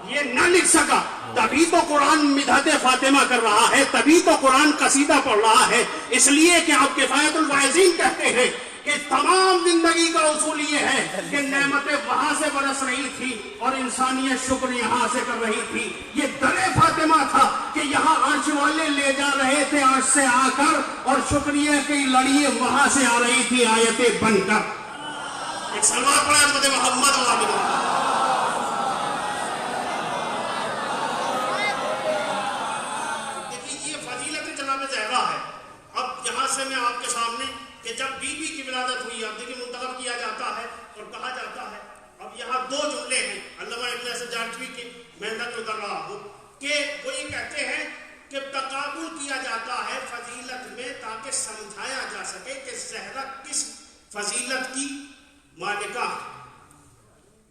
یہ نہ لکھ سکا. تبھی تو قرآن مدحت فاطمہ کر رہا ہے, تبھی تو قرآن قصیدہ پڑھ رہا ہے. اس لیے کہ آپ کفایت الواعظین کہتے ہیں کہ تمام زندگی کا اصول یہ ہے کہ نعمتیں وہاں سے برس رہی تھی اور انسانیت شکر یہاں سے کر رہی تھی. یہ در فاطمہ تھا کہ یہاں عرش والے لے جا رہے تھے عرش سے آ کر, اور شکریہ کی لڑیے وہاں سے آ رہی تھی آیتیں بن کر. ایک سلوات پڑھا حضرت محمد و آمین. میں آپ کے سامنے کہ جب بی بی کی ولادت ہوئی, آپ دیکھیں منتخب کیا جاتا ہے اور کہا جاتا ہے. اب یہاں دو جملے ہیں علامہ ابن حسن جانچوی کے, میں نقل کر رہا ہوں کہ وہ یہ کہتے ہیں کہ تقابل کیا جاتا ہے فضیلت میں تاکہ سمجھایا جا سکے کہ زہرا کس فضیلت کی مالکہ.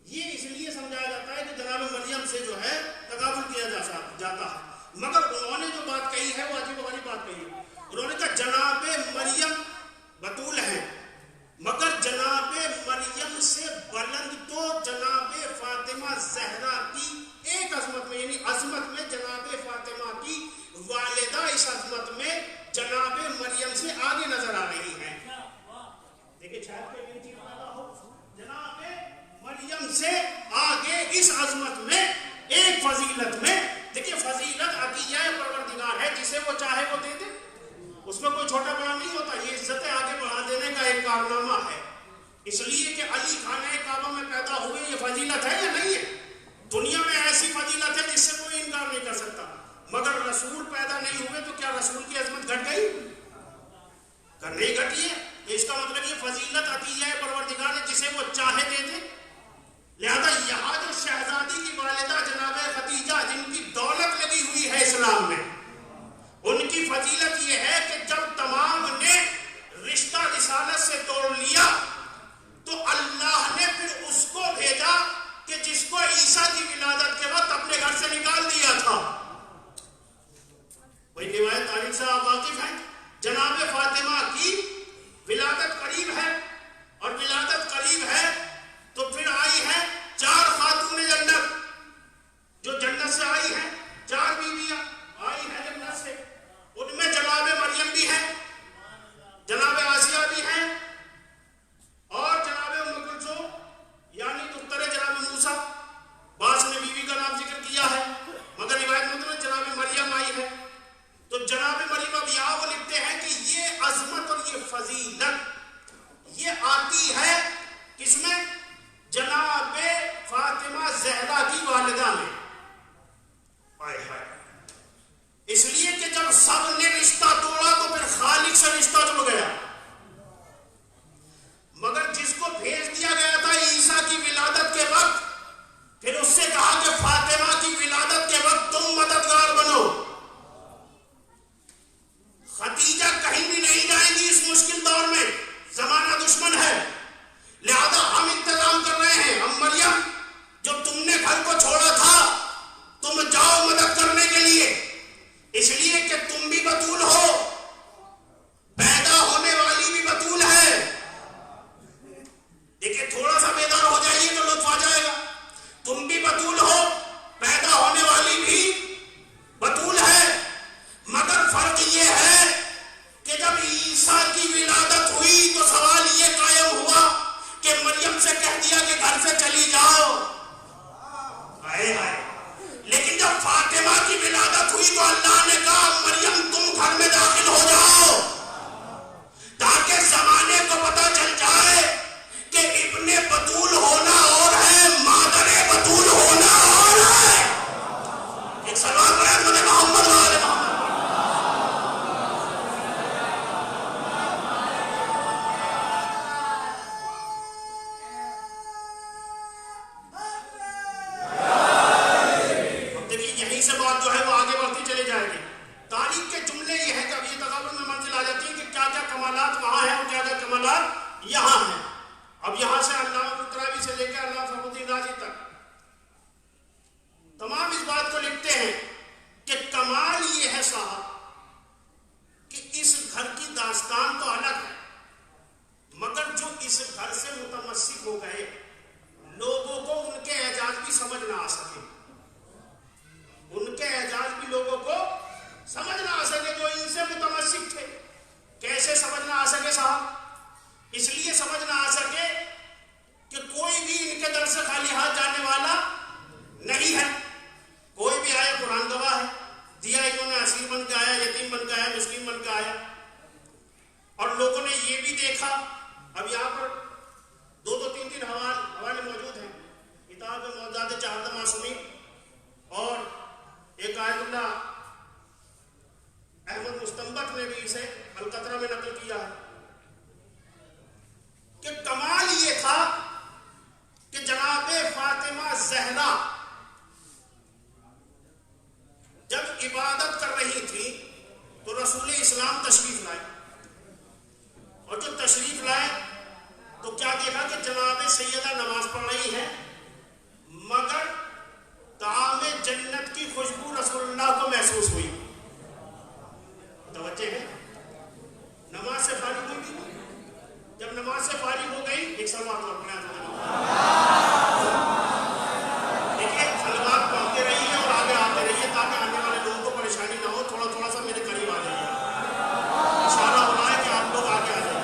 یہ اس لیے سمجھایا جاتا ہے کہ جناب مریم سے جو ہے تقابل کیا جاتا ہے. مگر انہوں نے جو بات کہی ہے وہ عجیب و غریب بات کہی ہے. انہوں نے کہا جناب مریم بطول ہے, مگر جناب مریم سے بلند تو جناب فاطمہ زہرا کی ایک عظمت میں, یعنی عظمت میں جناب فاطمہ کی والدہ اس عظمت میں جناب مریم سے آگے نظر آ رہی ہیں. دیکھیں شاید کہ یہ چیز پیدا ہو, جناب مریم سے آگے اس عظمت میں ایک فضیلت میں. دیکھیں فضیلت عطیہ پروردگار ہے, جسے وہ چاہے وہ دے دے, اس میں کوئی چھوٹا بڑا نہیں ہوتا. یہ عزتیں آگے بڑھا دینے کا ایک کارنامہ ہے. اس لیے کہ علی خانہ کعبہ میں پیدا ہوئے, یہ فضیلت ہے یا نہیں ہے؟ دنیا میں ایسی فضیلت ہے جس سے کوئی انکار نہیں کر سکتا. مگر رسول پیدا نہیں ہوئے تو کیا رسول کی عظمت گھٹ گئی؟ نہیں گھٹی ہے. اس کا مطلب یہ فضیلت عطیہ پروردگار ہے, جسے وہ چاہے دے دے. لہذا یہاں جو شہزادی کی والدہ جناب خدیجہ, جن کی دولت لگی ہوئی ہے اسلام میں, ان کی فضیلت یہ ہے کہ جب تمام نے رشتہ رسالت سے توڑ لیا تو اللہ نے پھر اس کو بھیجا کہ جس کو عیسیٰ کی ولادت کے وقت اپنے گھر سے نکال دیا تھا. وہی روایت تاریخ سے آپ واقف ہیں. جناب فاطمہ کی ولادت قریب ہے, اور ولادت قریب ہے تو پھر آئی ہے 4 خاتون جنت جو جنت سے آئی ہیں, 4 بیویاں آئی ہیں جنت سے. ان میں جناب مریم بھی ہے, جناب آسیہ بھی ہے, اور جناب ام کلثوم یعنی دختر جناب موسیٰ. بعض نے بیوی کا نام ذکر کیا ہے, مگر روایت مطلب جناب مریم آئی ہے. تو جناب مریم اب یہاں وہ لکھتے ہیں کہ یہ عظمت اور یہ فضیلت یہ آتی ہے کس میں؟ جناب فاطمہ زہرا کی والدہ میں. آئے ہائے. اس لیے کہ جب سب نے رشتہ توڑا تو پھر خالق سے رشتہ جڑ گیا. مگر جس کو بھیج دیا گیا تھا عیسیٰ کی ولادت کے وقت, پھر اس سے کہا کہ فاطمہ کی ولادت کے وقت تم مددگار بنو. خدیجہ کہیں بھی نہیں جائیں گی اس مشکل دور میں, زمانہ دشمن ہے. لہذا ہم انتظام کر رہے ہیں. ہم مریم جو تم نے گھر کو چھوڑا تھا, تم جاؤ مدد کرنے کے لیے, اس لیے کہ تم بھی بطول ہو, پیدا ہونے والی بھی بطول ہے. دیکھیں تھوڑا سا بیدار ہو جائیے تو لطف آ جائے گا. تم بھی بطول ہو, پیدا ہونے والی بھی بطول ہے. مگر فرق یہ ہے کہ جب عیسیٰ کی ولادت ہوئی تو سوال یہ قائم ہوا کہ مریم سے کہہ دیا کہ گھر سے چلی جاؤ. آئے آئے. لیکن جب فاطمہ کی ولادت ہوئی تو اللہ نے کہا مریم تم گھر میں داخل ہو جاؤ, تاکہ زمانے کو پتہ چل جائے کہ ابن بطول ہونا اور ہے, مادر بطول ہونا اور ہے. ایک سلوات پڑھیں حضرت محمد و آل محمد. اب دیکھیے یہیں سے بات جو ہے وہ آگے بڑھتی چلے جائے گی. تشریف لائے، اور جو تشریف لائے تو کیا دیکھا کہ جناب سیدہ نماز پڑھ رہی ہے، مگر طعام جنت کی خوشبو رسول اللہ کو محسوس ہوئی. توجہ ہے، نماز سے فارغ ہوئی تھی. جب نماز سے فارغ ہو گئی، ایک سلوات اور پڑھا دیکھیے، سلوات پڑھتے رہیے اور آگے آتے رہیے تاکہ آنے والے لوگوں کو پریشانی نہ ہو. تھوڑا تھوڑا سا میرے قریب آ جائیے، اشارہ ہو رہا ہے کہ آپ لوگ آگے آ جائیں.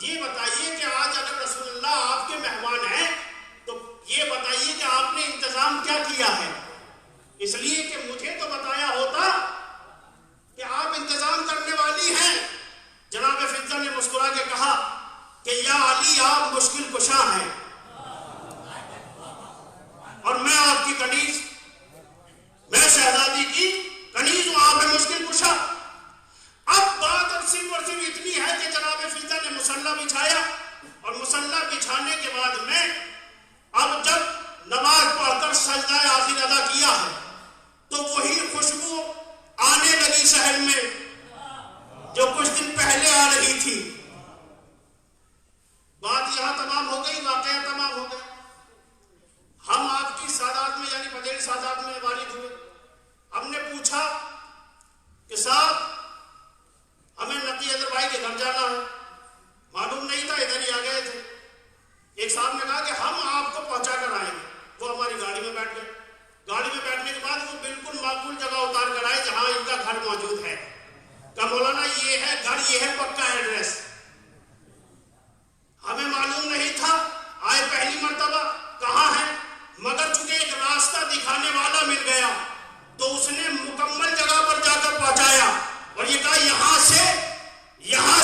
یہ بتائیے کہ آج اگر رسول اللہ آپ کے مہمان ہیں تو یہ اس لیے کہ مجھے تو بتایا ہوتا کہ آپ انتظام کرنے والی ہیں. جناب فضہ نے مسکرا کے کہا کہ یا علی آپ مشکل کشا ہیں اور میں آپ کی کنیز، میں شہزادی کی کنیز ہوں، آپ ہے مشکل کشا. اب بات اور صرف اتنی ہے کہ جناب فضہ نے مصلی بچھایا اور مصلی بچھانے کے بعد میں اب جب نماز پڑھ کر سجدہ آخر ادا کیا ہے تو وہی خوشبو آنے لگی شہر میں جو کچھ دن پہلے آ رہی تھی. بات یہاں تمام ہو گئی، واقعہ تمام ہو گیا. ہم آپ کی سادات میں یعنی پٹیل سادات میں والد ہوئے. ہم نے پوچھا کہ صاحب ہمیں نقی حیدر بھائی کے گھر جانا ہے. معلوم نہیں تھا، ادھر ہی آ گئے تھے. ایک صاحب نے کہا کہ ہم آپ کو پہنچا کر آئیں گے. وہ ہماری گاڑی میں بیٹھ گئے. گاڑی میں بیٹھنے کے بعد وہ بالکل معقول جگہ اتار کر آئے جہاں ان کا گھر موجود ہے. کہ مولانا یہ ہے گھر، یہ ہے پکا ایڈریس. ہمیں معلوم نہیں تھا، آئے پہلی مرتبہ کہاں ہے، مگر چونکہ ایک راستہ دکھانے والا مل گیا تو اس نے مکمل جگہ پر جا کر پہنچایا اور یہ کہا یہاں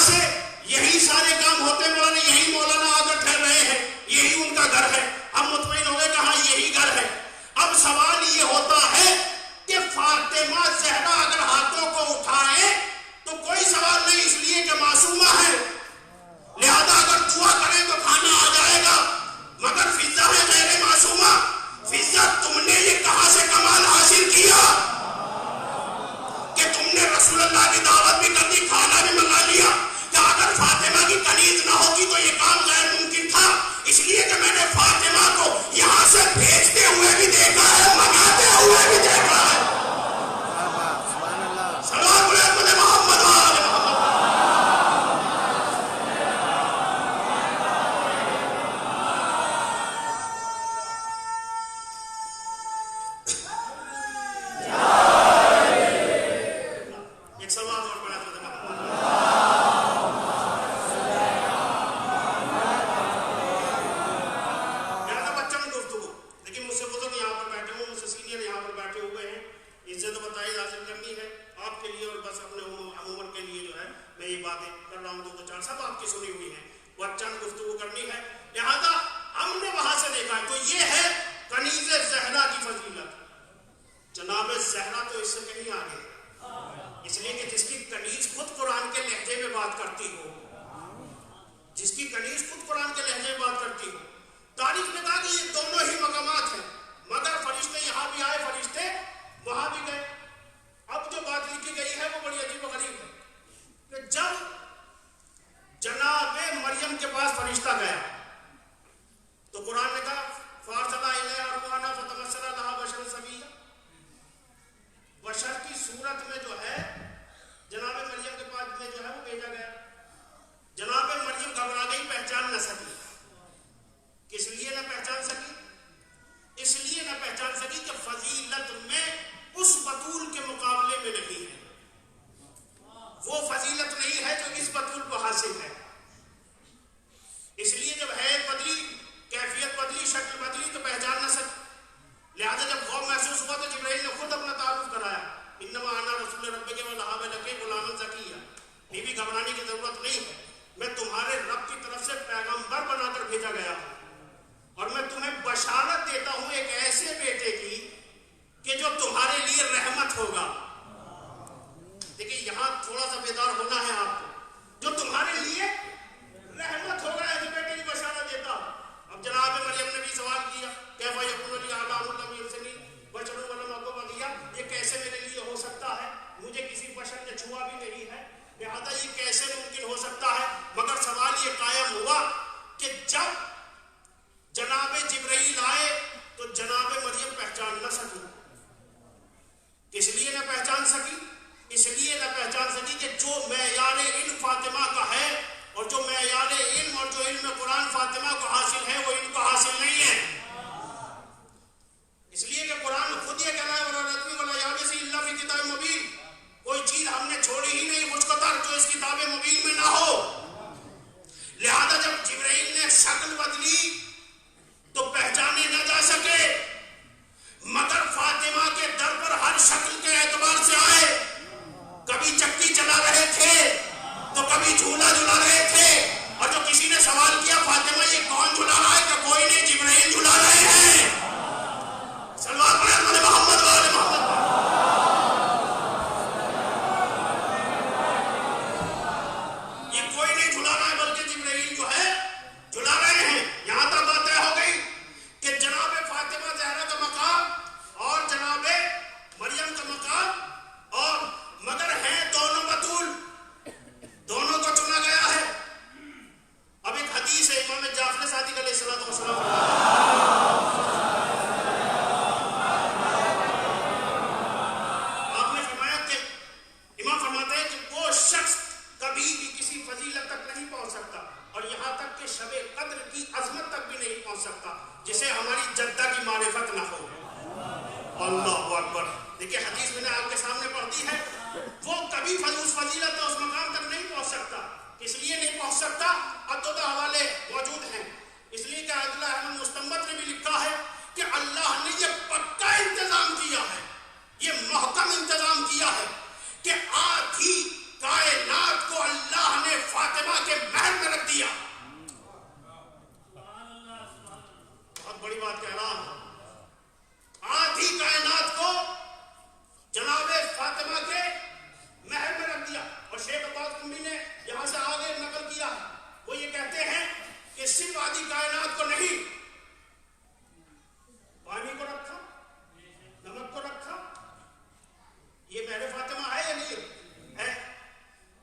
سے یہی سارے کام ہوتے مولانا، یہی مولانا آ کر ٹھہر رہے ہیں، یہی ان کا گھر ہے. ہم مطمئن ہو گئے کہ ہاں یہی گھر ہے. اب سوال یہ ہوتا ہے کہ فاطمہ زہرا اگر ہاتھوں کو اٹھائے تو کوئی سوال نہیں، اس لیے کہ معصومہ ہے، لہذا اگر دعا کریں تو کھانا آ جائے گا. مگر فضہ ہے غیر معصومہ. فضہ تم نے یہ کہاں سے کمال حاصل کیا کہ تم نے رسول اللہ کی دعوت بھی کر دی، کھانا بھی منگا لیا؟ کہ اگر فاطمہ کی کنیز نہ ہوتی تو یہ کام غیر ممکن تھا. اس لیے کہ میں نے فاطمہ کو یہاں سے بھیجتے ہوئے بھی دیکھا ہے، منگاتے ہوئے بھی دیکھا ہے. سلام علیکم محمد وآل محمد. ایک سوال اور پڑھا تھا سب آپ کی سنی ہوئی ہیں، وہ چند گفتگو کرنی ہے. لہذا ہم نے وہاں سے دیکھا ہے. تو یہ ہے کنیز زہرا کی فضیلت. جناب زہرا تو اس سے کہیں آگے ہے، اس لیے کہ جس کی کنیز خود قرآن کے لہجے میں بات کرتی ہو، جس کی کنیز خود قرآن کے لہجے میں بات کرتی ہو. تاریخ نے کہا کہ یہ دونوں ہی مقامات ہیں، مگر فرشتے یہاں بھی آئے، فرشتے وہاں بھی گئے. اب جو بات لکھی گئی ہے وہ بڑی عجیب و غریب ہے کہ جب جناب مریم کے پاس فرشتہ گیا تو قرآن نے کہا فارسلہ الیہا روحنا فتمثل لہا بشرا سویا. بشر کی صورت میں جو ہے جناب مریم کے پاس میں جو ہے وہ بھیجا گیا. جناب مریم گھبرا گئی، پہچان نہ سکی. کس لیے نہ پہچان سکی؟ اس لیے نہ پہچان سکی کہ فضیلت میں اس بطول کے مقابلے میں نہیں ہے. وہ فضیلت نہیں ہے جو اس یہ کوئی نہیں جھلا رہا ہے بلکہ جبرائیل جو ہے جھلا رہے ہیں. یہاں تک بات طے ہو گئی کہ جناب فاطمہ زہرا کا مقام اور جناب مریم کا مقام، اور مگر ہیں دونوں بطول، دونوں کو چنا گیا ہے. اب ایک حدیث ہے امام جعفر صادق علیہ السلام، آپ نے فرمایا کہ امام فرماتے ہیں کہ وہ شخص کبھی بھی کسی فضیلت تک نہیں پہنچ سکتا، اور یہاں تک کہ شب قدر کی عظمت تک بھی نہیں پہنچ سکتا جسے ہماری جدہ کی معرفت نہ ہو. اللہ اکبر. دیکھیں حدیث میں نے آپ کے سامنے پڑھ دی ہے، وہ کبھی اس فضیلت اور اس مقام تک نہیں پہنچ سکتا. اس لیے نہیں پہنچ سکتا، عدد حوالے موجود ہیں. اس لیے کہ عادل احمد مستنبط نے بھی لکھا ہے کہ اللہ نے یہ پکا انتظام کیا ہے، یہ محکم انتظام کیا ہے کہ آدھی کائنات کو اللہ نے فاطمہ کے محل میں رکھ دیا. بہت بڑی بات کہہ رہا ہوں. آدھی کائنات کو جناب فاطمہ کے محل میں رکھ دیا. اور شیخ عباس قمی نے یہاں سے آگے نقل کیا، وہ یہ کہتے ہیں کہ صرف آدھی کائنات کو نہیں، پانی کو رکھا، نمک کو رکھا. یہ محل فاطمہ ہے یا نہیں ہے؟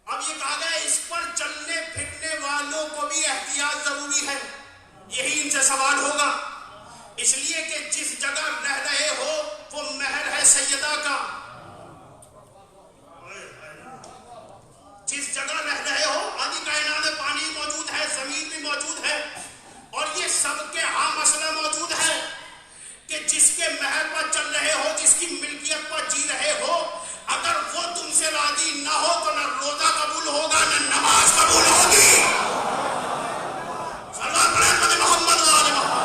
اب یہ کہا گیا اس پر چلنے پھرنے والوں کو بھی احتیاط ضروری ہے. یہی ان سے سوال ہوگا، اس لیے کہ جس جگہ رہ رہے ہو وہ محل ہے سیدہ کا. جس جگہ رہ رہے ہو آدھی کائنات میں پانی موجود ہے، زمین بھی موجود ہے، اور یہ سب کے ہاں مسئلہ موجود ہے کہ جس کے محل پر چل رہے ہو، جس کی ملکیت پر جی رہے ہو، اگر وہ تم سے راضی نہ ہو تو نہ روزہ قبول ہوگا نہ نماز قبول ہوگی. صلوات پڑھیں حضرت محمد و آل محمد.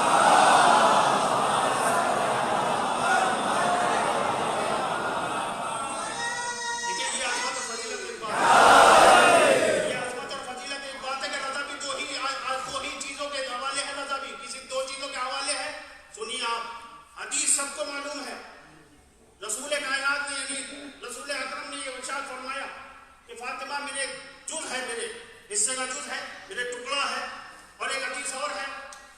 سب کو معلوم ہے رسول کائنات نے یعنی رسول اکرم نے یہ ارشاد فرمایا کہ فاطمہ میرے جز ہے، میرے حصے کا جز ہے، میرے ٹکڑا ہے. اور ایک حدیث اور ہے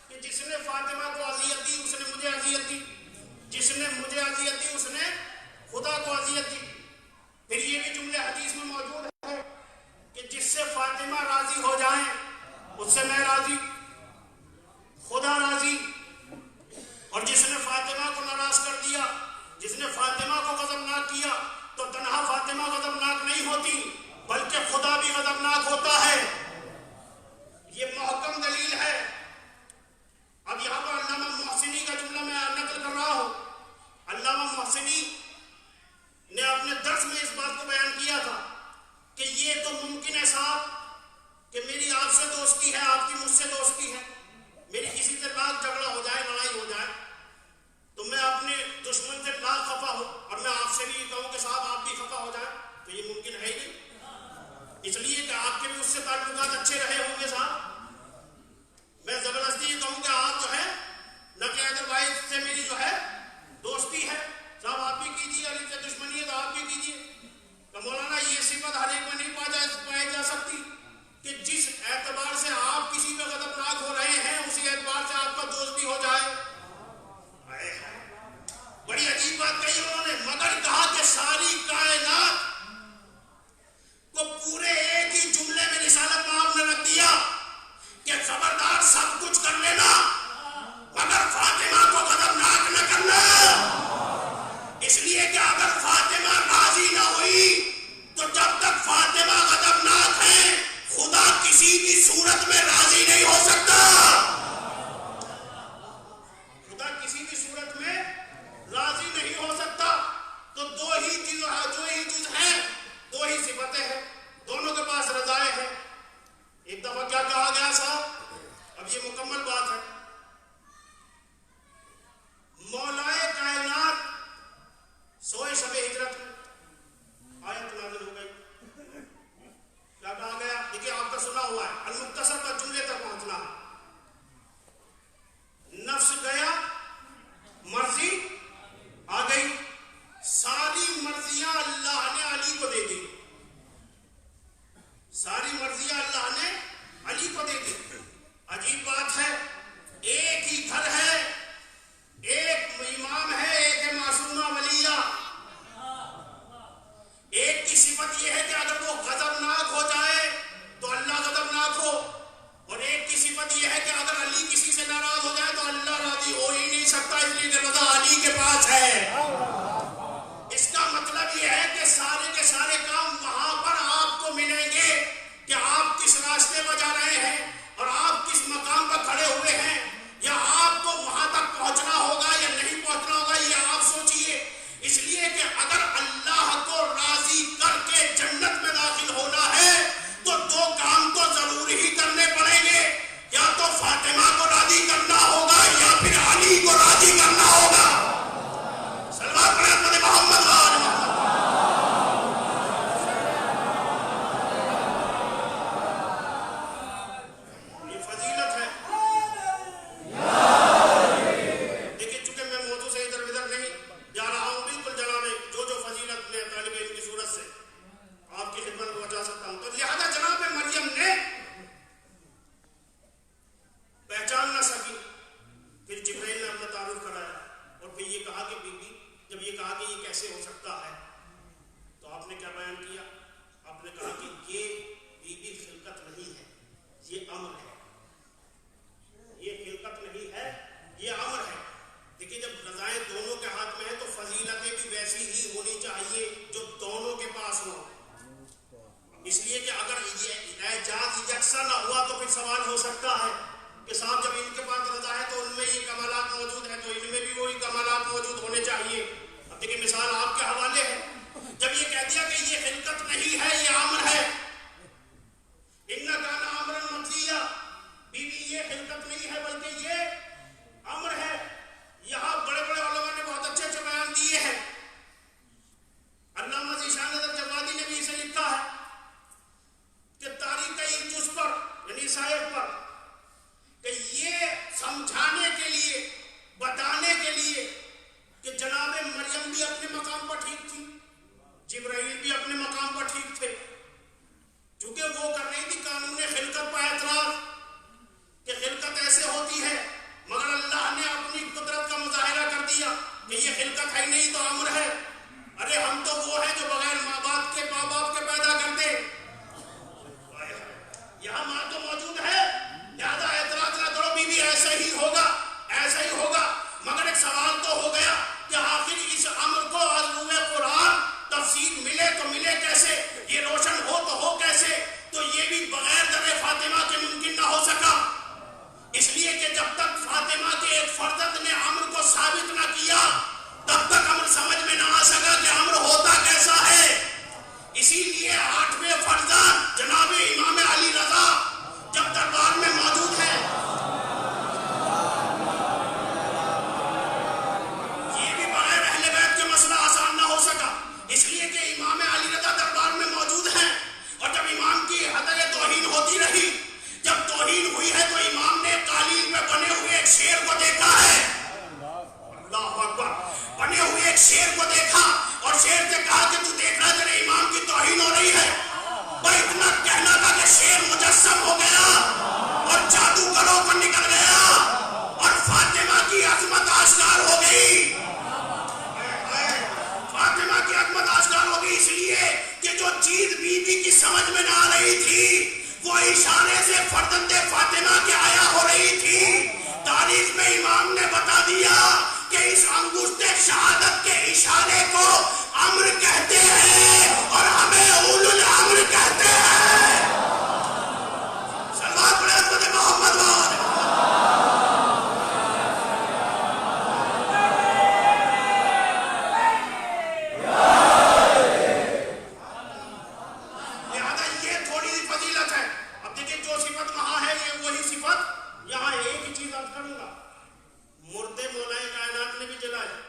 کہ جس نے فاطمہ کو اذیت دی اس نے مجھے اذیت دی، جس نے مجھے اذیت دی اس نے خدا کو اذیت دی. پھر یہ بھی جملے حدیث میں موجود ہے کہ جس سے فاطمہ راضی ہو جائیں اس سے میں راضی، خدا راضی. اور جس نے فاطمہ کو ناراض کر دیا، جس نے فاطمہ کو غضبناک کیا، تو تنہا فاطمہ غضبناک نہیں ہوتی بلکہ خدا بھی غضبناک ہوتا ہے. یہ محکم دلیل ہے. اب یہاں پر علامہ محسنی کا جملہ میں نقل کر رہا ہوں. علامہ محسنی نے اپنے درس میں اس بات کو بیان کیا تھا کہ یہ تو ممکن ہے صاحب کہ میری آپ سے دوستی ہے، آپ کی مجھ سے دوستی ہے، میری کسی سے لاکھ جھگڑا ہو جائے، لڑائی ہو جائے، تو میں اپنے دشمن سے لاکھ خفا ہوں اور میں آپ سے بھی کہوں کہ صاحب آپ بھی خفا ہو جائے، تو یہ ممکن ہے ہی نہیں. اس لیے کہ آپ کے بھی اس سے تعلقات اچھے رہے ہوں گے صاحب. میں زبردستی یہ کہوں کہ آپ جو ہے نقل حیدر واحد سے میری جو ہے دوستی ہے، صاحب آپ بھی کیجیے، علی سے دشمنی ہے تو آپ بھی کیجیے. تو مولانا یہ صفت ہر ایک میں نہیں پائی جا سکتی کہ جس اعتبار سے آپ کسی پہ غضبناک ہو رہے ہیں اسی اعتبار سے آپ کا دوست بھی ہو جائے. بڑی عجیب بات کہی انہوں نے، مگر کہا کہ ساری کائنات کو پورے ایک ہی جملے میں رسالت میں آپ نے رکھ دیا کہ خبردار سب کچھ کر لینا مگر فاطمہ کو غضبناک نہ کرنا. اس لیے کہ اگر فاطمہ راضی نہ ہوئی تو جب تک فاطمہ غضبناک ہے خدا کسی بھی صورت میں راضی نہیں ہو سکتا. خدا کسی بھی صورت میں راضی نہیں ہو سکتا. تو دو ہی جز ہیں، دو ہی صفتیں ہیں، دونوں کے پاس رضائے ہیں. ایک دفعہ کیا کہا گیا صاحب، اب یہ مکمل بات ہے، مولائے کائنات سوئے شب ہجرت میں آیت نازل ہو گئی. کیا کہا گیا؟ دیکھیے آپ کا سنا ہوا ہے، المختصر کا جملے تک پہنچنا ہے. نفس گیا مرضی آ گئی، ساری مرضیاں اللہ نے علی کو دے دی، ساری مرضیاں دیا اللہ نے علی کو دے دی. عجیب بات ہے، ایک ہی گھر ہے، ایک امام ہے، ایک ہے معصومہ ولیہ. ایک کی صفت یہ ہے کہ اگر وہ غضبناک ہو جائے تو اللہ غضبناک ہو، اور ایک کی صفت یہ ہے کہ اگر علی کسی سے ناراض ہو جائے تو اللہ راضی ہو ہی نہیں سکتا، اس لیے کہ رضا علی کے پاس ہے. اس کا مطلب یہ ہے کہ سارے کے سارے کام وہاں پر آپ کو ملیں گے کہ آپ کس راستے پر جا رہے ہیں اور آپ کس مقام پر کھڑے ہوئے ہیں، یا آپ کو وہاں تک پہنچنا ہوگا یا نہیں پہنچنا ہوگا، یہ آپ سوچئے. اس لیے کہ اگر اللہ کو راضی کر کے جنت میں داخل ہونا ہے تو دو کام تو ضرور ہی کرنے پڑیں گے، یا تو فاطمہ کو راضی کرنا ہوگا یا پھر علی کو راضی کرنا ہوگا. سلوات پڑھیں حضرت محمد وآل محمد. یہ فضیلت ہے. دیکھیں چونکہ میں موضوع سے ادھر ادھر نہیں جا رہا ہوں، بالکل جناب جو فضیلت میں طالب علم کی صورت سے آپ کی خدمت میں بتا سکتا ہوں. تو لہذا جناب مریم نے پہچان نہ سکی، پھر جبرائیل نے اپنا تعارف کرایا اور پھر یہ کہا کہ بی بی، جب یہ کہا کہ یہ کیسے ہو سکتا ہے تو آپ نے کیا بیان کیا؟ آپ نے کہا کہ یہ بی بی خلقت نہیں ہے، یہ امر ہے. یہ خلقت نہیں ہے، یہ امر ہے. دیکھیے جب رضائیں دونوں کے ہاتھ میں ہیں تو فضیلتیں بھی ویسی ہی ہونی چاہیے جو دونوں کے پاس ہوں. اس لیے کہ اگر یہ اعجاز یکساں نہ ہوا تو پھر سوال ہو سکتا ہے کہ صاحب جب ان کے پاس رضا ہے تو ان میں یہ کمالات موجود ہیں تو ان میں بھی وہی کمالات موجود ہونے چاہیے. اب دیکھیں مثال آپ کے حوالے ہے، جب یہ کہہ دیا کہ یہ خلقت نہیں ہے، یہ امر ہے، اِنَّ كَانَ أَمْرًا مَقْضِيًّا، بیوی یہ خلقت نہیں ہے بلکہ یہ امر ہے. یہاں بڑے بڑے علماء نے بہت اچھے اچھے بیان دیے ہیں. علامہ ذیشان نظر جوادی نے بھی اسے لکھا ہے کہ تاریخ ایک جز پر یعنی صاحب پر کہ یہ سمجھانے کے لیے، بتانے کے لیے کہ جناب مریم بھی اپنے مقام پر ٹھیک تھی، جبرائیل بھی اپنے مقام پر ٹھیک تھے، چونکہ وہ کر رہی تھی قانون خلقت پر اعتراض کہ خلقت ایسے ہوتی ہے، مگر اللہ نے اپنی قدرت کا مظاہرہ کر دیا کہ یہ خلقت ہے نہیں تو امر ہے. ارے ہم تو وہ ہیں جو بغیر ماں باپ کے پیدا کرتے. یہاں ماں تو موجود ہے، لہذا اعتراض نہ کرو، بی بی ایسا ہی ہوگا، ایسا ہی ہوگا. مگر ایک سوال تو ہو گیا کہ آخر اس امر کو از روح قرآن تفسیر ملے تو ملے کیسے، یہ روشن ہو کیسے؟ تو یہ بھی بغیر در فاطمہ کے ممکن نہ ہو سکا. اس لیے کہ جب تک فاطمہ کے ایک فرزند نے امر کو ثابت نہ کیا تب تک امر سمجھ میں نہ آ سکا کہ امر ہوتا کیسا ہے. اسی لیے 8ویں فرزند جناب امام علی رضا جب دربار میں موجود ہے، یہ بھی بغیر اہل بیت کے مسئلہ آسان نہ ہو سکا. اس لیے کہ امام علی رضا دربار میں موجود ہیں، اور جب امام کی حد توہین ہوتی رہی، جب توہین ہوئی ہے تو امام نے قالین پہ بنے ہوئے ایک شیر کو دیکھا ہے. اللہ اکبر. بنے ہوئے ایک شیر کو دیکھا اور شیر سے کہا کہ تو دیکھ رہا تیرے امام کی توہین ہو رہی ہے. بھائی اتنا کہنا تھا کہ شیر مجسم ہو گیا اور جادوگروں کو نکل گیا اور فاطمہ کی عظمت آشکار ہو گئی. فاطمہ کی عظمت آشکار ہو گئی، اس لیے کہ جو چیز بی بی کی سمجھ میں نہ آ رہی تھی وہ اشارے سے فرزند فاطمہ کے آیا ہو رہی تھی. تاریخ میں امام نے بتا دیا کہ اس انگشت شہادت کے اشارے کو امر کہتے ہیں اور ہمیں اولو الامر کہتے ہیں. سلوات پڑھیں حضرت محمد وآل. لہذا یہ تھوڑی سی فضیلت ہے. اب دیکھیں جو صفت وہاں ہے یہ وہی صفت یہاں ہے. ایک ہی چیز عرض کروں گا، مردے مولائے کائنات نے بھی جلائے.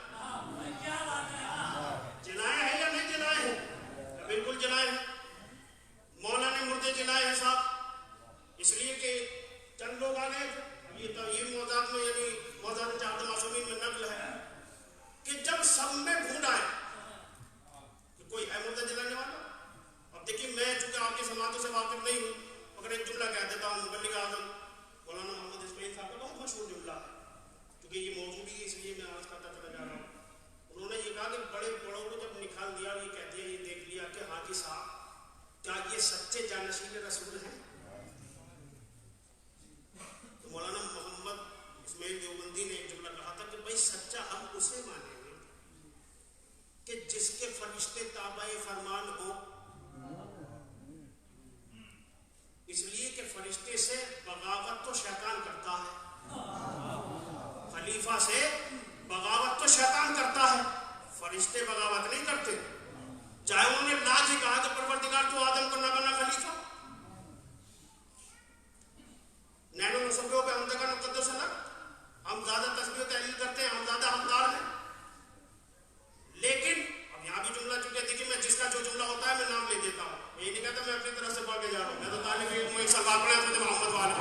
جلائے ہیں یا نہیں جلائے ہیں؟ بالکل جلائے ہیں. مولا نے مردے جلائے ہیں صاحب، اس لیے کہ چند لوگ آ گئے. اب یہ موضوعات میں یعنی موضوعات چاہت معصومین میں نقل ہے کہ جب سب میں ڈھونڈ آئے کہ کوئی ہے مردہ جلانے والا. اب دیکھیے میں چونکہ آپ کی سماعتوں سے واقف نہیں ہوں، سے بغاوت تو شیطان کرتا ہے، خلیفہ سے بغاوت تو شیطان کرتا ہے، فرشتے بغاوت نہیں کرتے. چاہے انہوں نے لاج ہی کہا کہ پروردگار تو آدم کو نہ بنا خلیفہ. نینو نسبیوں پہ حمدہ کا مقدس ہے نا، ہم زیادہ تسبیح و تحلیل کرتے ہیں، ہم زیادہ حمدار ہیں. لیکن اب یہاں بھی جملہ چونکہ دیکھیے میں جس کا جو جملہ ہوتا ہے میں نام لے دیتا ہوں، یہ نہیں کہتا میں اپنی طرف سے پڑھ کے جا رہا ہوں. میں تو طالب علم ایک سال بعد پڑھا حضرت محمد والا.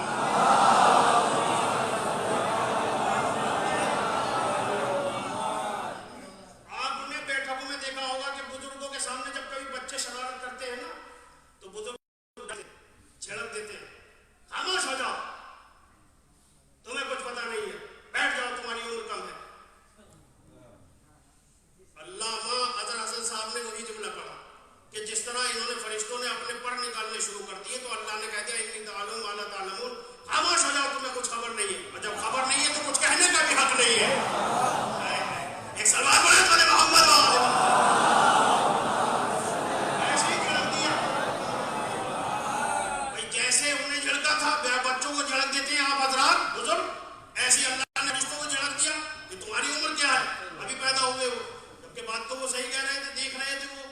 آپ نے بیٹھکوں میں دیکھا ہوگا کہ بزرگوں کے سامنے جب کبھی بچے شرارت کرتے ہیں نا تو بزرگ جھڑک دیتے ہیں، خاموش ہو جاؤ، تمہیں کچھ پتا نہیں ہے، بیٹھ جاؤ، تمہاری عمر کم ہے. علامہ اظہر حسن صاحب نے وہی جملہ پڑھا کہ جس طرح انہوں نے فرشتوں نے اپنے پر نکالنے شروع کر دیے تو اللہ نے کہہ دیا انی تعلم ما لا تعلمون، خاموش ہو جاؤ، تمہیں کچھ خبر نہیں ہے. اور جب خبر نہیں ہے تو کچھ کہنے کا بھی حق نہیں ہے. ایک سلوات پڑھیں تو محمد ایسے ہی جھڑک دیا بھائی، جیسے انہیں جھڑکا تھا بچوں کو جھڑک دیتے ہیں آپ حضرات بزرگ، ایسے اللہ نے رشتوں کو جھڑک دیا کہ تمہاری عمر کیا ہے، ابھی پیدا ہوئے ہو. جبکہ بات تو وہ صحیح کہہ رہے تھے، دیکھ رہے تھے وہ،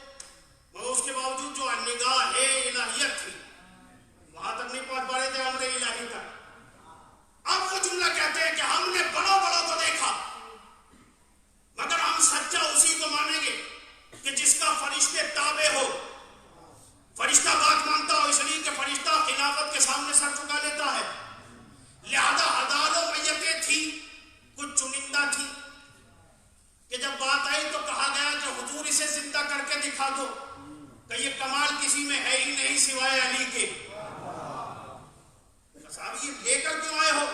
مگر اس کے باوجود جو نگاہ الہیت تھی وہاں تک نہیں پہنچ پا رہے تھے امر الہی تک. اب وہ جملہ کہتے ہیں کہ ہم نے بڑوں بڑوں کو دیکھا مگر ہم سچا اسی کو مانیں گے کہ جس کا فرشتے تابع ہو، فرشتہ بات مانتا ہو، اس لیے کہ فرشتہ خلافت کے سامنے سر چکا لیتا ہے. لہذا ہزاروں میتیں تھی، کچھ چنندہ تھی کہ جب بات آئی تو کہا گیا کہ حضور اسے زندہ کر کے دکھا دو کہ یہ کمال کسی میں ہے ہی نہیں سوائے علی کے. صاحب یہ لے کر کیوں آئے ہو؟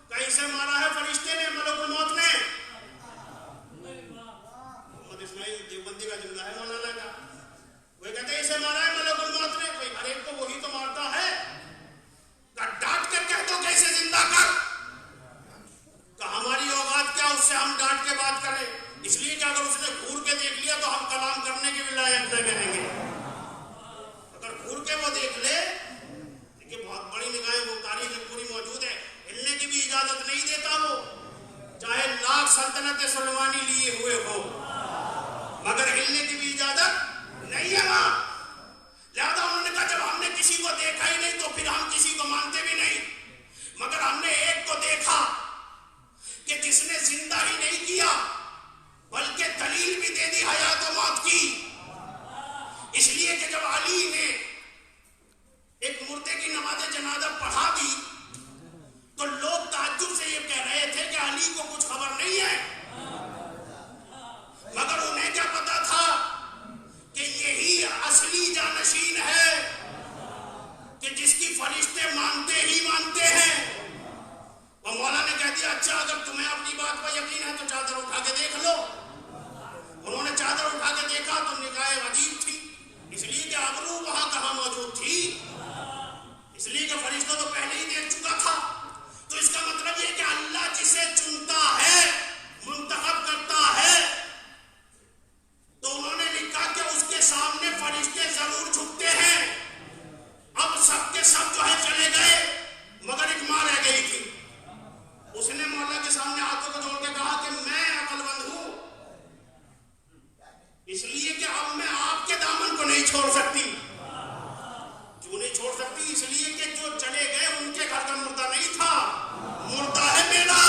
کہ اسے مارا ہے فرشتے نے، ملک الموت نے. محمد اسماعیل دیوبندی کا جملہ ہے مولانا کا، وہ کہتے ہیں اسے مارا ہے ملک الموت نے. بھائی ہر ایک کو وہی تو مارتا ہے، ڈانٹ کر کہہ دو کہ اسے زندہ کر. کہ ہماری اوقات کیا اس سے ہم ڈانٹ کے بات کریں، اس لیے کہ اگر اس نے گھور کے دیکھ لیا تو ہم کلام کرنے کے بھی لائق نہ رہیں گے. اگر گھور کے وہ دیکھ لے، دیکھیے بہت بڑی نگاہیں وہ تاریخ میں پوری موجود ہے، ہلنے کی بھی اجازت نہیں دیتا وہ، چاہے لاکھ سلطنت سلمانی لیے ہوئے ہو، مگر ہلنے کی بھی اجازت نہیں ہے وہاں. لہذا انہوں نے کہا جب ہم نے کسی کو دیکھا ہی نہیں تو پھر ہم کسی کو مانتے بھی نہیں، مگر ہم نے ایک کو دیکھا کہ جس نے زندہ ہی نہیں کیا بلکہ دلیل بھی دے دی حیات و موت کی. اس لیے کہ جب علی نے ایک مردے کی نماز جنازہ پڑھا دی تو لوگ تعجب سے یہ کہہ رہے تھے کہ علی کو کچھ خبر نہیں ہے، مگر انہیں کیا پتا تھا کہ یہی اصلی جانشین ہے کہ جس کی فرشتے مانتے ہی مانتے ہیں. اور مولا نے کہہ دیا اچھا اگر تمہیں اپنی بات پر یقین ہے تو چادر اٹھا کے دیکھ لو. انہوں نے چادر اٹھا کے دیکھا تو نگاہیں عجیب تھی، اس لیے کہ ابرو وہاں کہاں موجود تھی، اس لیے کہ فرشتہ تو پہلے ہی دیکھ چکا تھا. تو اس کا مطلب یہ کہ اللہ جسے چنتا ہے، منتخب کرتا ہے، تو انہوں نے لکھا کہ اس کے سامنے فرشتے ضرور جھکتے ہیں. اب سب کے سب جو ہے چلے گئے مگر ایک ماں رہ گئی تھی. اس نے مولا کے سامنے ہاتھوں کو جوڑ کے کہا کہ میں عقل مند ہوں، اس لیے کہ اب میں آپ کے دامن کو نہیں چھوڑ سکتی. کیوں نہیں چھوڑ سکتی؟ اس لیے کہ جو چلے گئے ان کے گھر کا مردہ نہیں تھا، مردہ ہے میرا،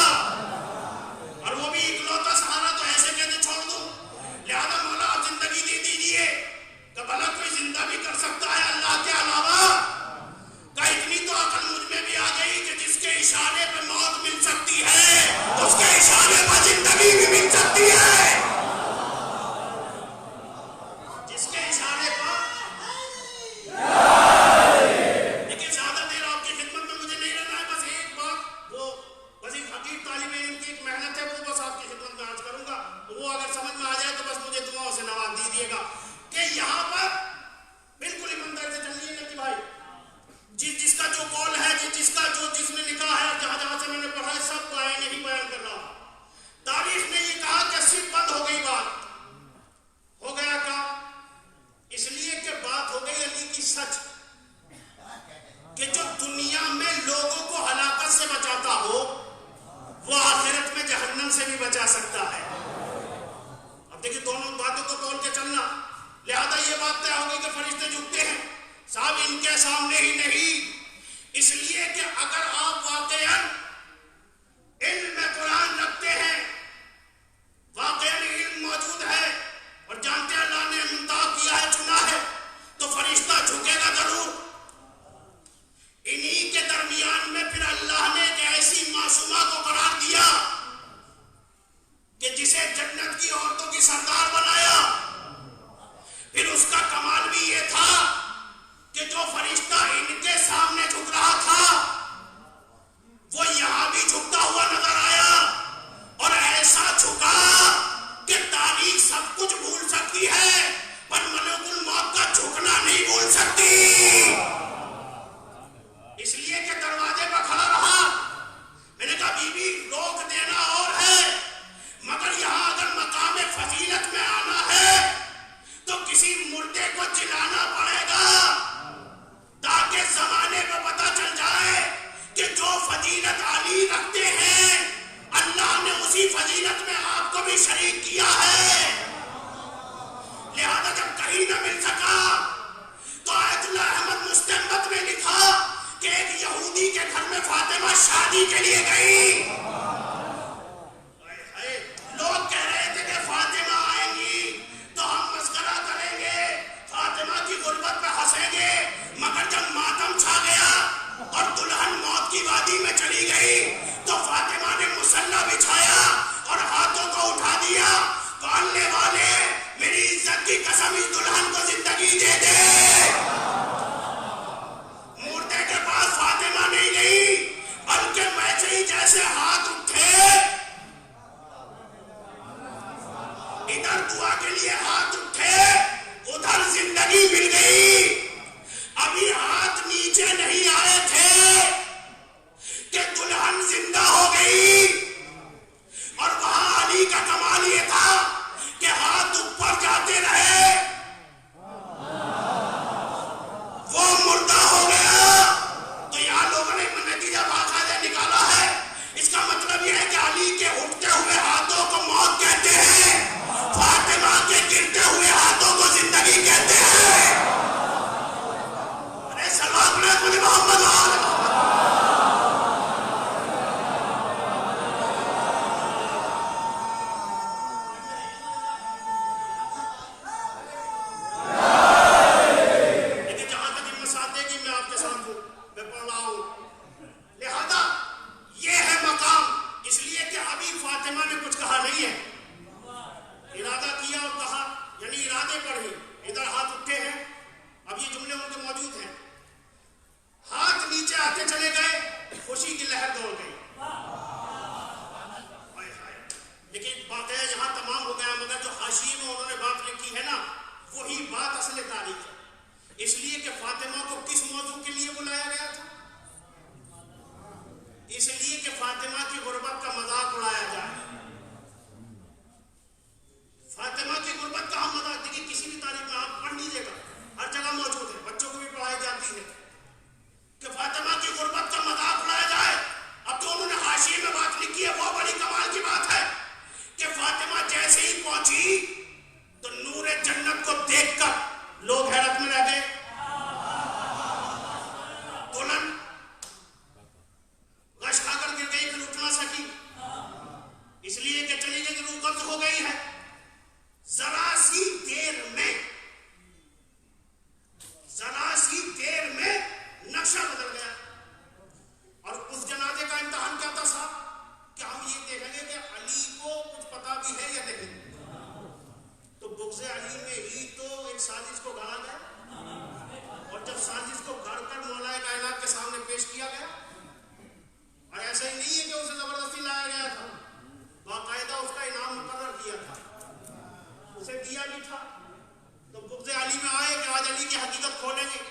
اور وہ بھی اکلوتا سہارا، تو ایسے کہتے چھوڑ دوں. لہذا مولا آپ زندگی دے دیجیے کہ بھلا کوئی زندہ بھی کر سکتا ہے اللہ کے علاوہ. کہ اتنی تو عقل مجھ میں بھی آ گئی کہ جس کے اشارے پہ موت مل سکتی ہے اس کے اشارے پر زندگی بھی مل سکتی ہے. جس کے اشارے پر، لیکن زیادہ دیر آپ کی خدمت میں مجھے نہیں رہنا ہے. بس ایک بات، وہ بس ایک حقیق طالب علم کی ایک محنت ہے، وہ بس آپ کی خدمت میں عرض کروں گا. وہ اگر سمجھ میں آ جائے تو بس مجھے دعاؤں سے نواز دیجیے گا کہ یہاں پر بالکل ایمانداری سے چلیے نکی بھائی، جس کا جو قول ہے، جس نے لکھا ہے، جہاں جہاں سے میں نے پڑھا ہے، سب کو آئین ہی بیان کر رہا ہوں. فضیلت میں آپ کو بھی شریک کیا ہے. لہذا جب کہیں نہ مل سکا تو آیت اللہ احمد مستنبت میں لکھا کہ ایک یہودی کے گھر میں فاطمہ شادی کے لیے گئی. لوگ کہہ رہے تھے کہ فاطمہ آئیں گی تو ہم مسکرہ کریں گے, فاطمہ کی غربت پہ ہنسیں گے, مگر جب ماتم چھا گیا اور دلہن موت کی وادی میں چلی گئی تو فاطمہ نے مصلی بچھایا اور ہاتھوں کو اٹھا دیا, پالنے والے میری عزت کی قسم اس دلہن کو زندگی دے دے. مردے کے پاس فاطمہ نہیں گئی بلکہ ویسے ہی جیسے ہاتھ اٹھے ادھر دعا کے لیے ہاتھ اٹھے ادھر زندگی مل گئی. ابھی ہاتھ نیچے نہیں آئے تھے کہ دلہن زندہ ہو گئی. اور وہاں علی کا کمال یہ تھا کہ ہاتھ اوپر جاتے رہے, وہ مردہ ہو گیا. تو یہاں لوگوں نے نتیجہ باقاعدہ نکالا ہے. اس کا مطلب یہ ہے کہ علی کے اٹھتے ہوئے ہاتھوں کو موت کہتے ہیں, فاطمہ کے گرتے ہوئے ہاتھوں کو زندگی کہتے ہیں. ارے سلام علیکم محمد وعلیکم. لیکن جہاں تک ان مسادے کی میں آپ کے ساتھ ہوں, میں پڑھ رہا ہوں. لہذا یہ ہے مقام, اس لیے کہ ابھی فاطمہ نے کچھ کہا نہیں ہے, ارادہ کیا اور کہا, یعنی ارادے پر ہی ادھر ہاتھ اٹھے ہیں. اب یہ جملے ان کے موجود ہیں. ہاتھ نیچے آتے چلے گئے, خوشی کی لہر دوڑ گئی. لیکن واقعہ یہاں تمام ہو گیا, مگر جو حاشیے میں انہوں نے بات لکھی ہے نا وہی بات اصل تاریخ ہے. اس لیے کہ فاطمہ کو کس موضوع کے لیے بلایا گیا تھا؟ اس لیے کہ فاطمہ کی غربت کا مذاق اڑایا جائے. فاطمہ کی غربت کا ہم مذاق, دیکھیے کسی بھی تاریخ میں آپ پڑھ لیجیے گا, ہر جگہ موجود ہے, بچوں کو بھی پڑھائی جاتی ہے کہ فاطمہ کی غربت کا مذاق اڑایا جائے. اب جو انہوں نے حاشیے میں بات لکھی ہے وہ بڑی کمال کی بات ہے کہ فاطمہ جیسے ہی پہنچی تو نور جنت کو دیکھ کر لوگ حیرت میں رہ گئے. دلہن غش کھا کر گر گئی, پھر اٹھ نہ سکی, اس لیے کہ چلی گئی کہ روح قبض ہو گئی ہے. ذرا سی دیر میں نقشہ بدل گیا. اور اس جنازے کا امتحان کیا تھا صاحب کہ ہم یہ دیکھیں گے کہ علی کو کچھ پتا بھی ہے یا نہیں. تو بغض علی میں ہی تو ایک سازش کو گھڑا گیا, اور جب سازش کو گھڑ کر مولا کائنات کے سامنے پیش کیا گیا, اور ایسا ہی نہیں ہے کہ اسے زبردستی لایا گیا تھا, باقاعدہ اس کا انعام مقرر کیا تھا, اسے دیا بھی تھا. تو بغض علی میں آئے کہ آج علی کی حقیقت کھولیں گے.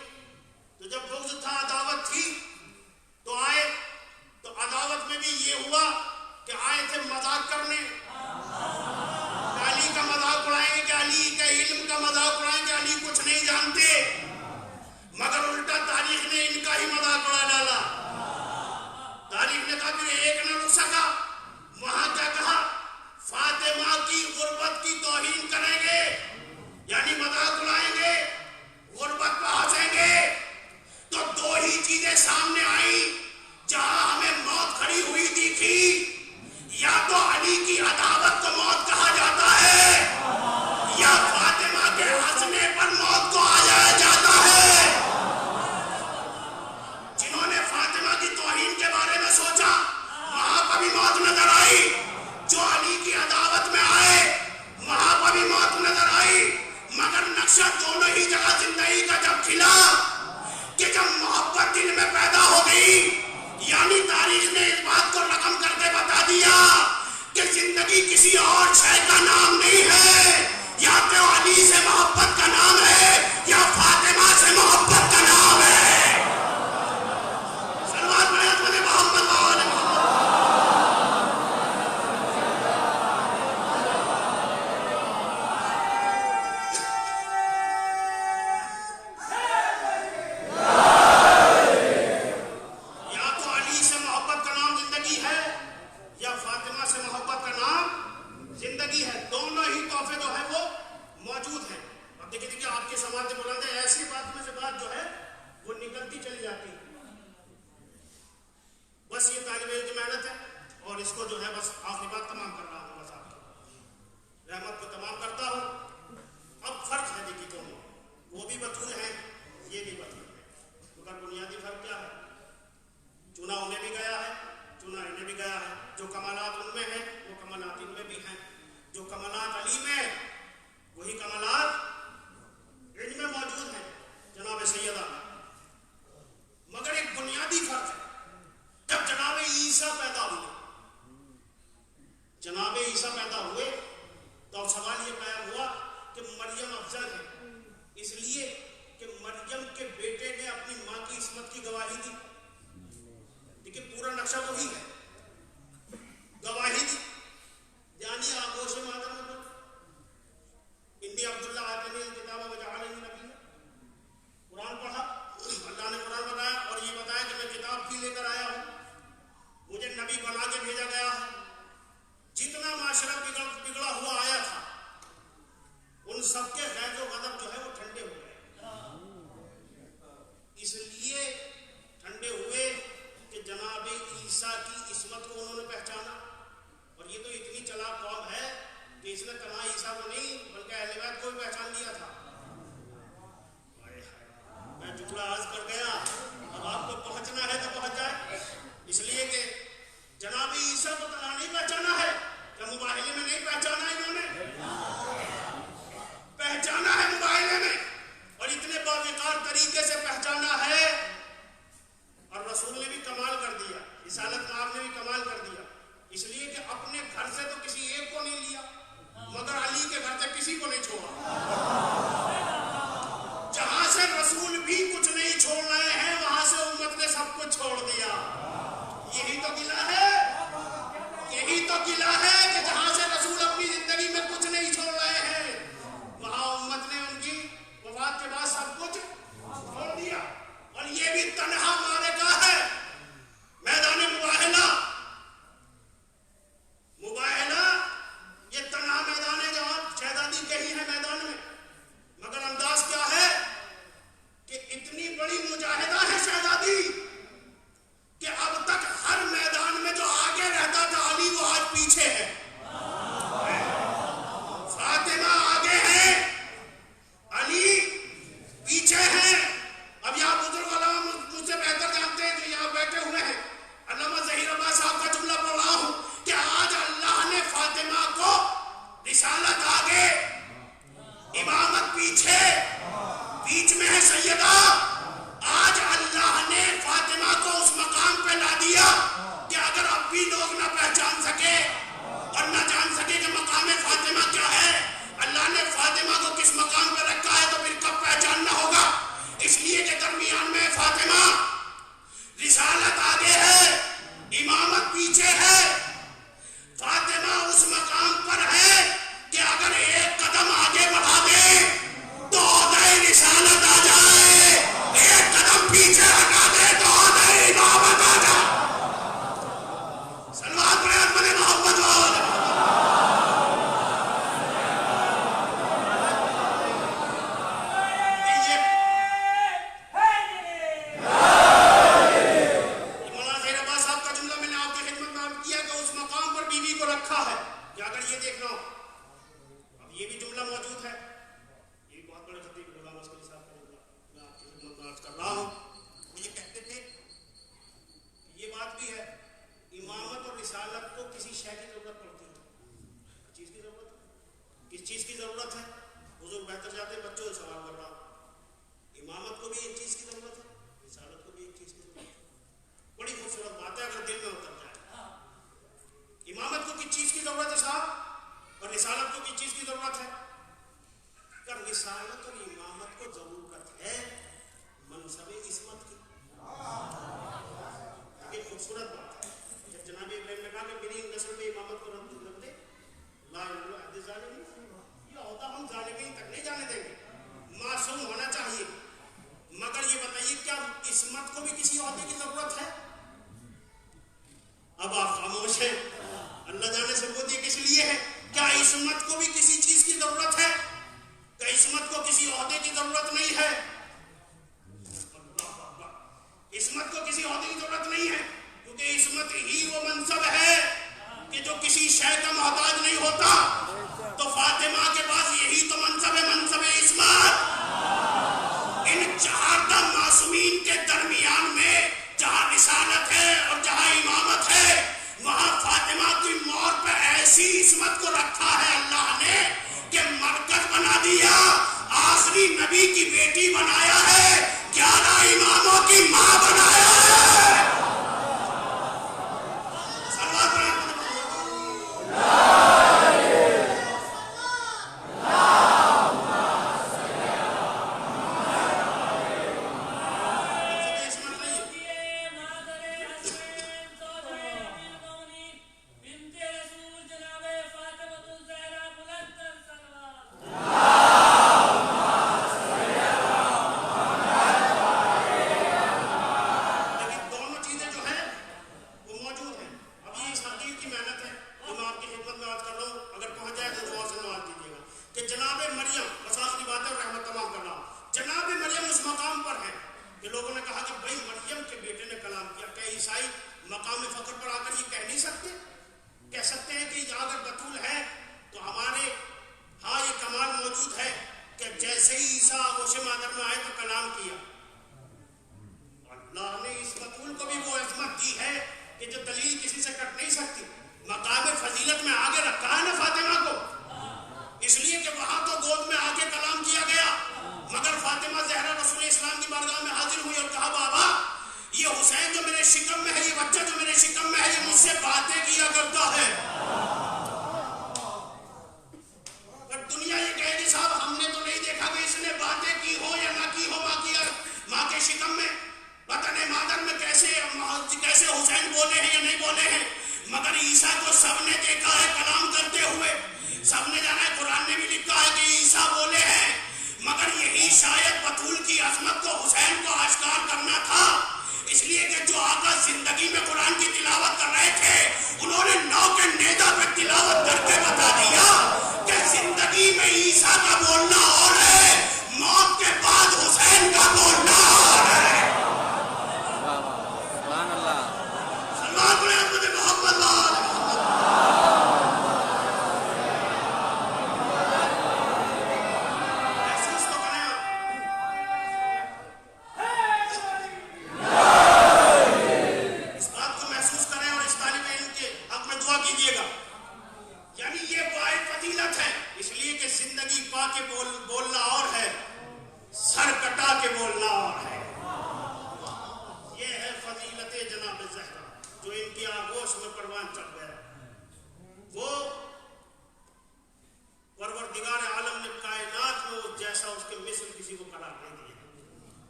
تو جب بغض تھا, عداوت تھی, تو آئے. تو عداوت میں بھی یہ ہوا کہ آئے تھے مذاق کرنے, علی کا مذاق اڑائیں گے, کہ علی کا علم کا مذاق اڑائیں گے, علی کچھ نہیں جانتے. مگر الٹا تاریخ نے ان کا ہی مذاق اڑا ڈالا. تاریخ نے کہا پھر ایک نہ رک سکا, وہاں کیا کہا, فاطمہ کی غربت کی توہین کریں گے, یعنی مذاق اڑائیں گے, غربت پہ ہنسیں گے. تو دو ہی چیزیں سامنے اور اس کو جو ہے بس آخری بات تمام کر رہا ہوں، بس آپ کی رحمت کو تمام کرتا ہوں۔ اب فرق ہے دیکھیے دونوں، وہ بھی بطول ہیں، یہ بھی بطول ہے، مگر بنیادی فرق کیا ہے؟ چنا انہیں بھی گیا ہے، چنا انہیں بھی گیا ہے، جو کمالات ان میں ہیں وہ کمالات ان میں بھی ہیں، جو کمالات علی میں وہی کمالات ان میں موجود ہیں جناب سیدہ میں، مگر ایک بنیادی فرق ہے۔ جب جناب عیسیٰ پیدا ہوئے، جناب عیسیٰ پیدا ہوئے تو سوال یہ قائم ہوا کہ مریم افضل ہے، اس لیے کہ مریم کے بیٹے نے اپنی ماں کی عصمت کی گواہی دی۔ دیکھیں پورا نقشہ وہی ہے، گواہی دی، یعنی آغوش مادر میں انی عبداللہ آتنی الکتاب وجعلنی نبیّا، قرآن پڑھا، اللہ نے قرآن بتایا اور یہ بتایا کہ میں کتاب بھی لے کر آیا ہوں، مجھے نبی بنا کے بھیجا گیا ہے۔ جتنا معاشرہ بگڑا ہوا آیا تھا ان سب کے غیظ و غضب جو ہے وہ ٹھنڈے ہو گئے، اس لیے ٹھنڈے ہوئے کہ جناب عیسیٰ کی عصمت کو انہوں نے پہچانا، اور یہ تو اتنی چلاک قوم ہے کہ اس نے تنہا عیسیٰ کو نہیں بلکہ اہل بیت کو بھی پہچان لیا تھا۔ میں جملہ عرض کر گیا، اب آپ کو پہنچنا ہے تو پہنچ جائے، اس لیے کہ جناب عیسیٰ کو تنہا نہیں پہچانا ہے، کیا مباہلے میں نہیں پہچانا انہوں نے؟ پہچانا ہے مباہلے میں، اور اتنے باوقار طریقے سے پہچانا ہے، اور رسول نے بھی کمال کر دیا، رسالت مآب نے بھی کمال کر دیا، اس لیے کہ اپنے گھر سے تو کسی ایک کو نہیں لیا مگر علی کے گھر سے کسی کو نہیں چھوڑا۔ جہاں سے رسول بھی کچھ نہیں چھوڑ رہے ہیں وہاں سے امت نے سب کچھ چھوڑ دیا۔ یہی تو گلہ ہے، یہی تو گلہ ہے کہ جہاں سے رسول اپنی زندگی میں کچھ نہیں چھوڑ رہے ہیں وہاں امت نے ان کی وفات کے بعد سب کچھ چھوڑ دیا، اور یہ بھی تنہا معرکہ ہے، میدان مباہلہ، مباہلہ یہ تنہا میدان ہے جہاں شہزادی کہیں ہے میدان میں، مگر انداز کیا ہے کہ اتنی بڑی مجاہدہ ہے شہزادی کہ اب تک ہر میدان میں جو آگے رہتا تھا علی وہ آج پیچھے ہے، فاطمہ آگے ہے، علی پیچھے ہے۔ اب یہاں بزرگ علماء مجھ سے بہتر جانتے ہیں جو یہاں بیٹھے ہوئے ہیں، علامہ ظہیر عباس صاحب کا جملہ پڑھ رہا ہوں کہ آج اللہ نے فاطمہ کو رسالت آگے، امامت پیچھے، بیچ میں ہے سیدہ، آج اللہ نے فاطمہ کو اس مقام پہ لا دیا کہ اگر اب بھی لوگ نہ پہچان سکے اور نہ جان سکے کہ مقام فاطمہ کیا ہے، اللہ نے فاطمہ کو کس مقام پہ رکھا ہے تو پھر کب پہچاننا ہوگا، اس لیے کہ درمیان میں فاطمہ، رسالت آگے ہے، امامت پیچھے ہے، فاطمہ اس مقام پر ہے کہ اگر ایک قدم آگے بڑھا دے تو عہدۂ رسالت آ جائے، ایک قدم پیچھے ہٹا دے تو عہدۂ امامت آ جائے۔ سلوات پڑھیں احمد محمد والے۔ مولانا ظہیر عباس صاحب کا جملہ میں نے آپ کی خدمت میں عرض کیا کہ اس مقام پر بیوی کو رکھا ہے کہ اگر یہ دیکھنا ہو، اب یہ بھی جملہ موجود ہے، یہ بھی بہت بڑے خطیب علامہ عسکری صاحب کا جملہ میں آپ کی خدمت میں عرض کر رہا ہوں، وہ یہ کہتے تھے کہ یہ بات بھی ہے، امامت اور رسالت کو کسی شے کی ضرورت پڑتی ہے، چیز کی ضرورت ہے، کس چیز کی ضرورت ہے؟ حضور بہتر جاتے بچوں سے سوال کر رہا ہوں، امامت کو بھی ایک چیز کی ضرورت ہے، رسالت کو بھی ایک چیز کی ضرورت ہے، بڑی خوبصورت بات ہے اگر دل میں اتر جائے۔ امامت کو کس چیز کی ضرورت ہے صاحب اور رسالت کو کس چیز کی ضرورت ہے؟ کہ رسالت اور امامت کو ضرورت ہے منصب عصمت کی، یہ خوبصورت بات ہے۔ جب جناب ابراہیم نے کہا کہ میری نسل میں امامت کو رکھ دے، لا الہ الا ظالمین، یہ عہدہ ہم ظالمین تک نہیں جانے دیں گے، معصوم ہونا چاہیے، مگر یہ بتائیے کیا عصمت کو بھی کسی عہدے کی ضرورت ہے؟ اب آپ خاموش ہیں، اللہ جانے ثبوت یہ کس لیے ہے؟ کیا عصمت کو بھی کسی چیز کی ضرورت ہے؟ کہ عصمت کو کسی عہدے کی ضرورت نہیں ہے؟ عصمت کو کسی عہدے کی ضرورت نہیں ہے، کیونکہ عصمت ہی وہ منصب ہے رسالت ہے اور جہاں امامت ہے وہاں فاطمہ کی موت پہ ایسی عصمت کو رکھا ہے اللہ نے کہ مرکز بنا دیا، آخری نبی کی بیٹی بنایا ہے، 11 اماموں کی ماں بنایا ہے۔ سلوات پڑھیں۔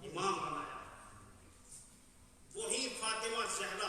امام بنایا، وہی فاطمہ زہرا